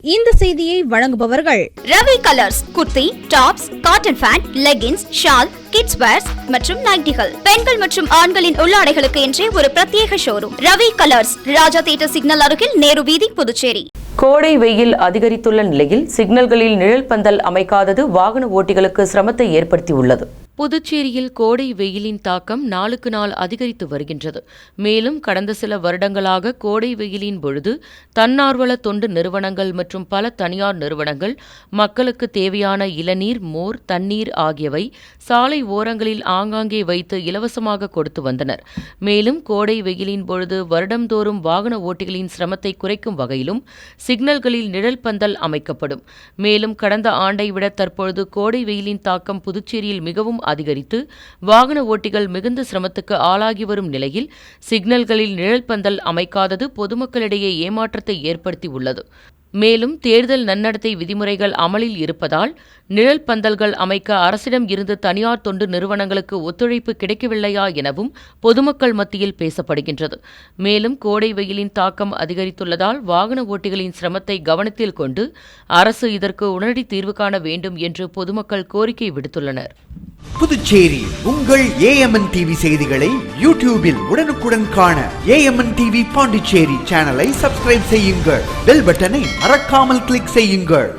இந்த செய்தியை வழங்குபவர்கள் Ravi colours. Kurti, tops, cotton pant, leggings, shawl, kids wears மற்றும் நைட்டிகள், பெண்கள் மற்றும் ஆண்களின் உள்ளாடைகளுக்கு என்றே ஒரு பிரத்யேக showroom. Ravi colours, Raja theatre signal அருகில், நேரு வீதி, புதுச்சேரி. கோடை வெயில் அதிகரித்துள்ள நிலையில் சிக்னல்களில் நிழல் பந்தல் அமைக்காதது வாகன ஓட்டிகளுக்கு சிரமத்தை ஏற்படுத்தியுள்ளது. புதுச்சேரியில் கோடை வெயிலின் தாக்கம் நாளுக்கு நாள் அதிகரித்து வருகின்றது. மேலும் கடந்த சில வருடங்களாக கோடை வெயிலின் பொழுது தன்னார்வல தொண்டு நிறுவனங்கள் மற்றும் பல தனியார் நிறுவனங்கள் மக்களுக்கு தேவையான இளநீர், மோர், தண்ணீர் ஆகியவை சாலை ஓரங்களில் ஆங்காங்கே வைத்து இலவசமாக கொடுத்து வந்தனர். மேலும் கோடை வெயிலின் பொழுது வருடந்தோறும் வாகன ஓட்டிகளின் சிரமத்தை குறைக்கும் வகையிலும் சிக்னல்களில் நிழல் பந்தல் அமைக்கப்படும். மேலும் கடந்த ஆண்டை விட தற்பொழுது கோடை வெயிலின் தாக்கம் புதுச்சேரியில் மிகவும் அதிகரித்து வாகன ஓட்டிகள் மிகுந்த சிரமத்துக்கு ஆளாகி வரும் நிலையில் சிக்னல்களில் நிழல் பந்தல் அமைக்காதது பொதுமக்களிடையே ஏமாற்றத்தை ஏற்படுத்தி உள்ளது. மேலும் தேர்தல் நன்னடத்தை விதிமுறைகள் அமலில் இருப்பதால் நிழல் பந்தல்கள் அமைக்க அரசிடம் இருந்து தனியார் தொண்டு நிறுவனங்களுக்கு ஒத்துழைப்பு கிடைக்கவில்லையா எனவும் பொதுமக்கள் மத்தியில் பேசப்படுகின்றது. மேலும் கோடை வெயிலின் தாக்கம் அதிகரித்துள்ளதால் வாகன ஓட்டிகளின் சிரமத்தை கவனத்தில் கொண்டு அரசு இதற்கு உடனடி தீர்வு காண வேண்டும் என்று பொதுமக்கள் கோரிக்கை விடுத்துள்ளனர். புதுச்சேரி உங்கள் AMN TV செய்திகளை யூடியூபில் உடனுக்குடன் காண AMN TV பாண்டிச்சேரி சேனலை சப்ஸ்கிரைப் செய்யுங்கள். பெல் பட்டனை மறக்காமல் கிளிக் செய்யுங்கள்.